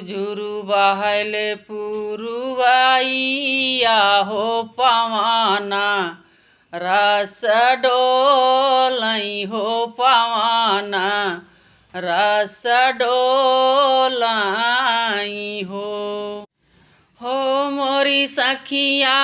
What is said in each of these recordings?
झुरु बहले पुरुवाइया हो पवना रस डोलई हो पवना रस डोलई हो मोरी सखिया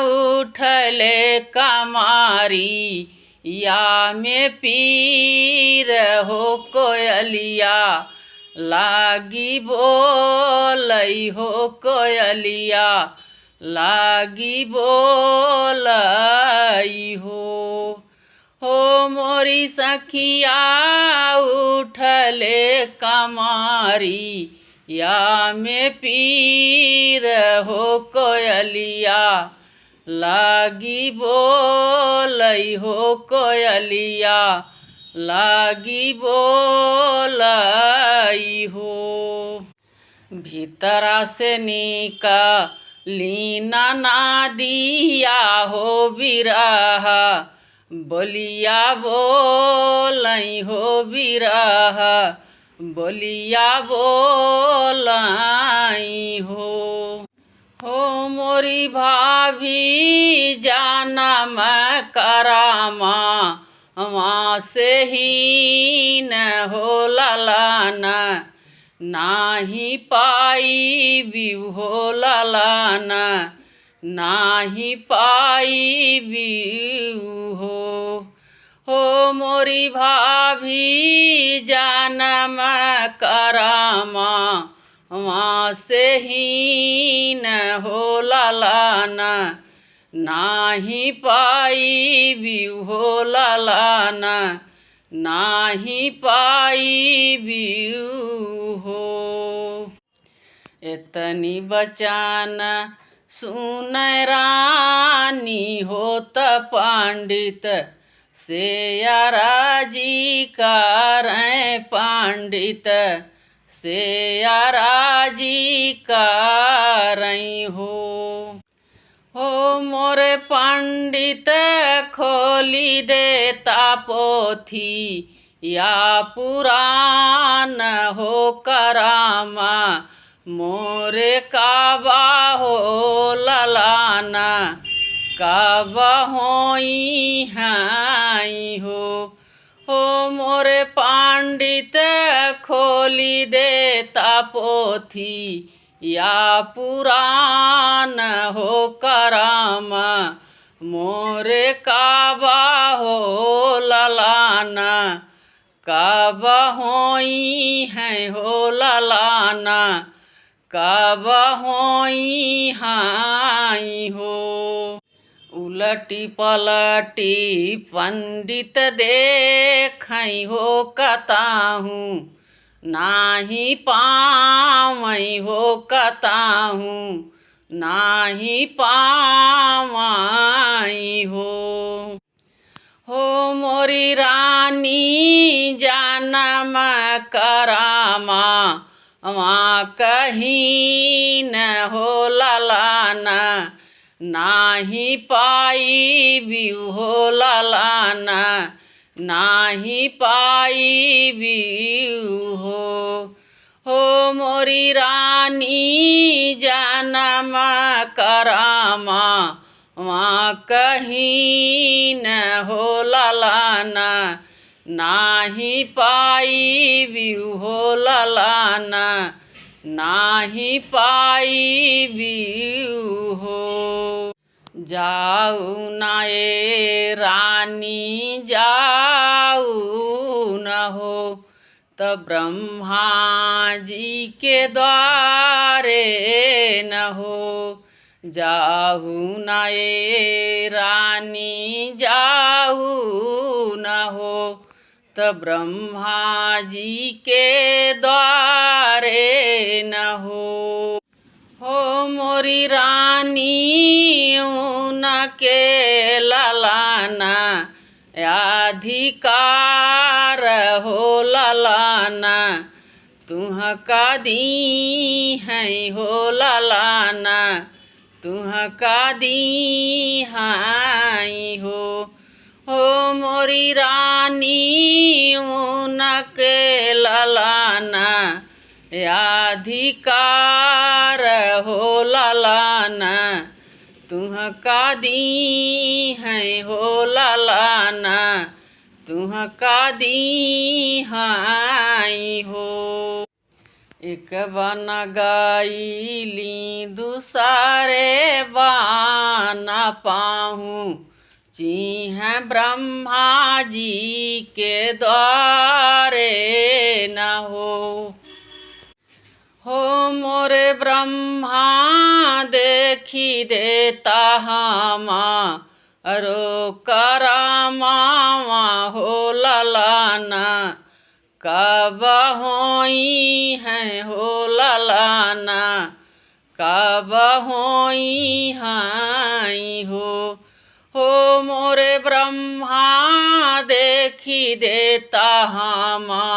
उठले कमारी या में पीर हो कोयलिया लागी बोलई हो कोयलिया लागी बोलई हो मोरी सखिया उठले कमारी या में पीर हो कोयलिया लागी बोलई हो कोयलिया लागी बोलई हो भीतरा से निकलीना ना दिया हो बिरहा बोलिया बोलई हो बिरहा बोलिया बोलई हो मोरी भाभी जानम करामा वहाँ से ही न हो ललाना नाही पाई बिउ हो ललाना नाही पाई बिउ हो मोरी भाभी जानम करामा वहाँ से ही न हो ललाना नाही पाई बिउ हो ललाना नाही पाई बिउ हो इतनी बचान सुन रानी होत पंडित से राजी करें पंडित से राजी करई हो मोरे पंडित खोली देता पोथी या पुराण हो करामा मोरे काबा हो ललाना काबा होई हाई हो मोरे पंडित खोली देता पोथी या पुराण हो करामा मोरे काबा हो ललाना काबा होई है हो ललाना काबा होई हाई हो उलटी पलटी पंडित देखई हो कताहू नाही पावई हो कताहू नाही पावई हो मोरी रानी जानम करामा वहाँ कहीं न हो ललाना नाही पाई बिउ हो ललाना नाही पाई बिउ हो मोरी रानी जानम करामा वहाँ कहीं न हो ललाना नाही पाई बिउ हो ललाना नाही पाई बिउ हो जाऊ न ए रानी जाऊ न हो त ब्रह्मा जी के द्वारे न हो जाहू न ए रानी जाहू न हो त ब्रह्मा जी के द्वारे न हो मोरी रानी उनके ललाना अधिकार हो ललाना तुह का दी है हो ललाना तुह का दी हाई हो मोरी रानी उनके ललाना अधिकार हो लालाना तुहका दी है हो लालाना तुहका दी हाई हो। एक बन गईली दूसरे बाना पाहूँ चीह ब्रह्मा जी के द्वारे न हो मोरे ब्रह्मा देखी देता हमा अरो करामा हो लालाना कब होई है हो लालाना कब होई हाई हो मोरे ब्रह्मा देखी देता हमा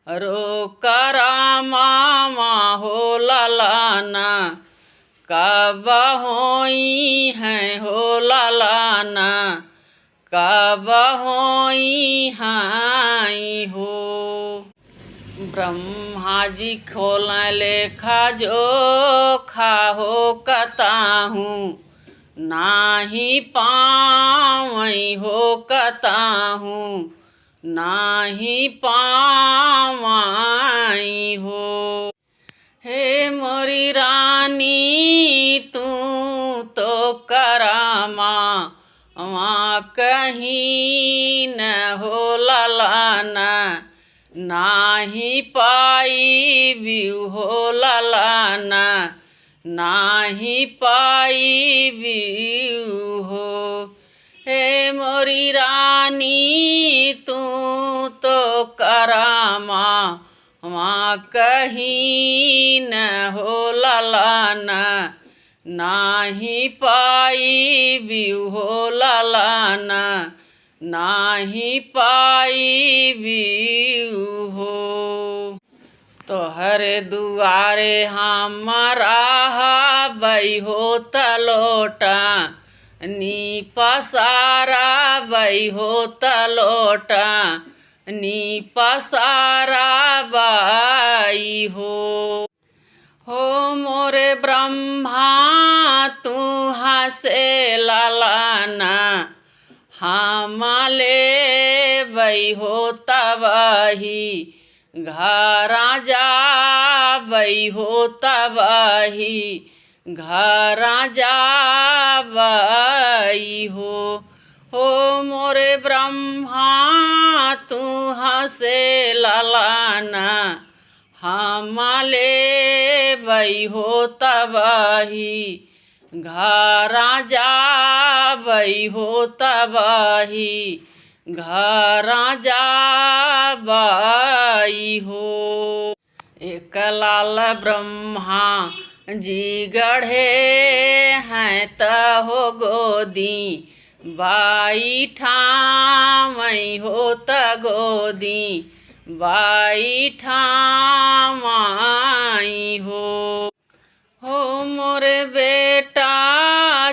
रो करामा हो लालाना कब होई है हो लालाना कब होई हाई हो। ब्रह्मा जी खोल लेखा जो खाहो कताहूँ नाही पावई हो कताहूँ नाही पावई हो। हे मोरी रानी तू तो करामा वहाँ कहीं न हो लालाना नाही पाई व्यू हो लालाना नाही पाई व्यू हो। हे मोरी रानी तू तो करामा वहाँ कहीं न हो लालाना नाही पाई व्यू हो लालाना नाही पाई व्यू हो। तोहरे दुआरे हमारा बई हो तलोटा नी पसारा बई हो तलोटा नी पसारा बाई हो मोरे ब्रह्मा तू हसे लालाना हमले बई हो तबाही घरा जा बई हो तबाही घरा जा बई हो मोरे ब्रह्मा तू हसे लालाना हमले बई हो तबाही घरा जा बई हो तबाही घरा जा बई हो। एक लाल ब्रह्मा जी गढ़े हैं त हो गोदी बाई ठामई हो त गोदी बाई ठामाई हो मोरे बेटा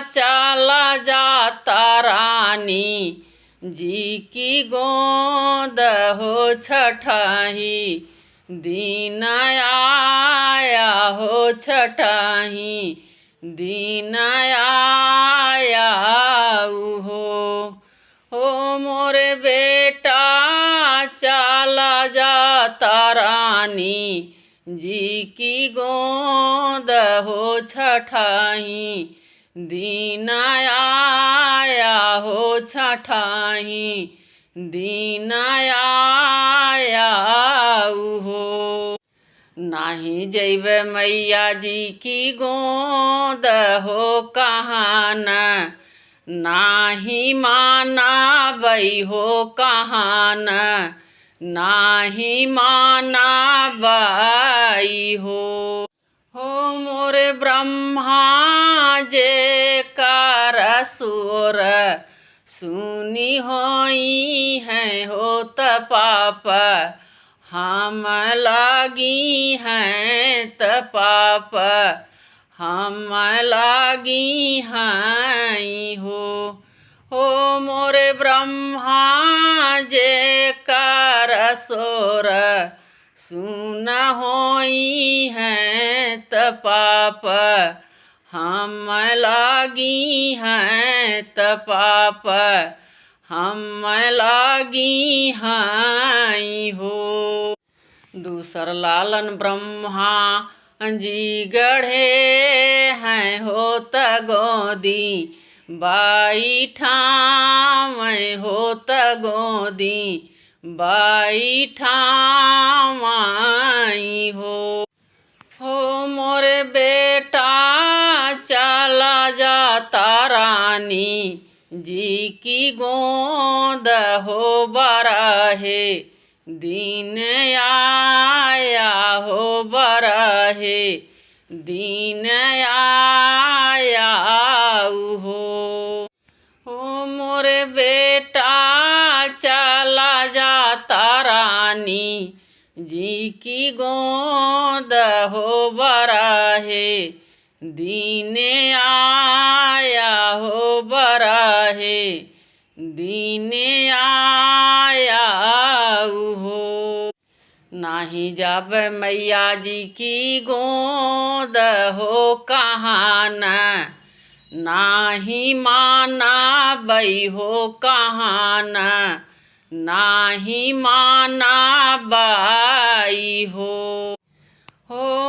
चला जाता रानी जी की गोद हो छठाही दीन आया हो छठाही दीन आया हो मोरे बेटा चला जाता रानी जी की गोद हो छठाही दीन आया हो छठाही दीन आया हो। नाही जैबे मैया जी की गोद हो कहाना नाही माना बई हो कहाना नाही माना बई हो मोरे ब्रह्मा जे कर सुर सुनी होई है हो त पाप हम लागी हैं त पाप हम लागी हैं हो मोरे ब्रह्मा जे कर सोर सुन होई हैं त पाप हम लागी हैं त पाप हम लागी हैं हो। दूसर लालन ब्रह्मा जी गढ़े हैं हो त गोदी बाई ठावै हो त गोदी बाई ठावै हो मोरे बेटा चला जाता रानी जी की गोद हो बरहे दिन आया हो बरहे दिन आया हो मोरे बेटा चला जाता रानी जी की गोद हो बरहे दिन आया हो बरहे दिन आया हो। नाही जब मैया जी की गोद हो कहाना नाही माना बई हो कहाना नाही माना बाई हो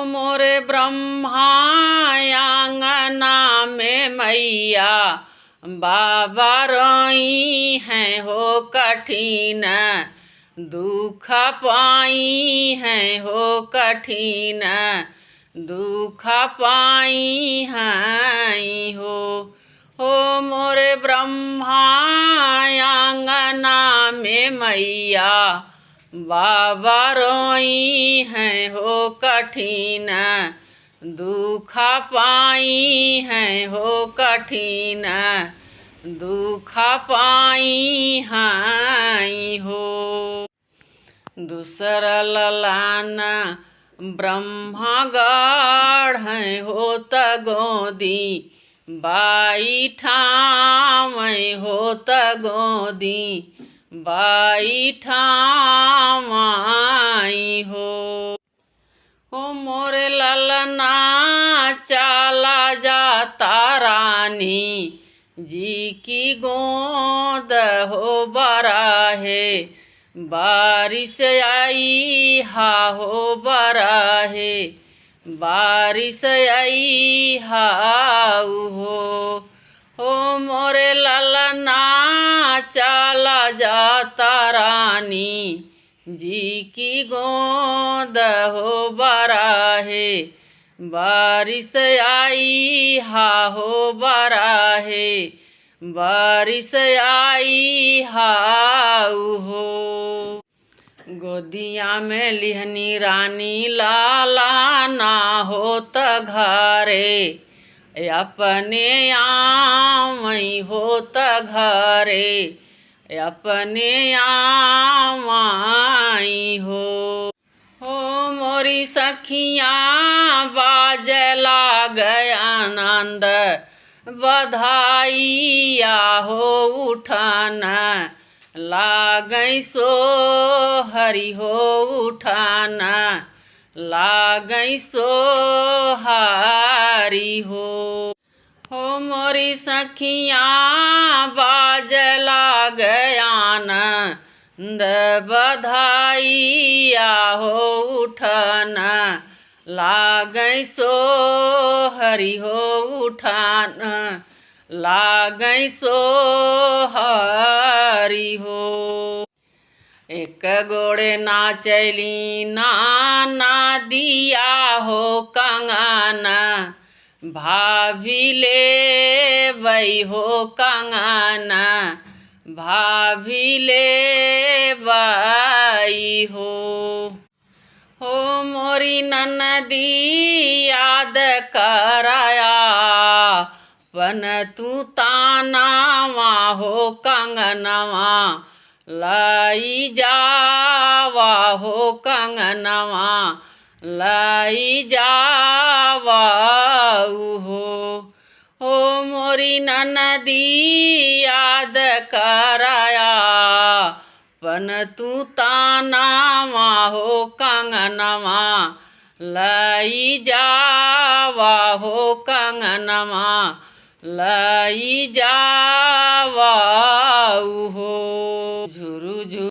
मोरे ब्रह्मा आंगना में मैया बाबा रोई हैं हो कठिन दुख पाई हैं हो कठिन दुख पाई हैं हो मोरे ब्रह्मा आंगना में मैया बाबा रोई हैं हो कठिन दुख पाई हैं हो कठिन दुख पाई हैं हो। दूसर ललान ब्रह्मा गढ़ हैं हो त गोदी बाई ठावै हो त गोदी बाई ठावै हो मोरे ललना चला जाता रानी जी की गोद हो बरहे बारिश आई हा हो बरहे बारिश आई हाउ हो मोरे ललना चला जाता रानी जी की गोद हो बरहे बारिश आई हा हो बरहे बारिश आई हाउ हो। गोदिया में लिहनी रानी लाला ना हो त घरे अपने आमई हो त घरे अपने आमई हो मोरी सखियाँ बाजला गया आनंद बधाइया हो उठाना लागई सो हरि हो उठाना लागई सो हरि हो मोरी सखियाँ बाजला गयाना द बधाइया हो उठाना लागई सो हरि हो उठाना लागई सो हरि हो। एक गोड़े नाचली नाना दिया हो कंगाना भाभी ले वही हो कंगाना भाभी ले बाई हो मोरी ननदी याद कराया पन तू तानावा हो कंगनवा लाई जावा हो कंगनवा लाई जावा हो मोरी ननदी याद कराया पन तू तानावा हो कंगनवा लई जावा हो कंगनवा लई जावा।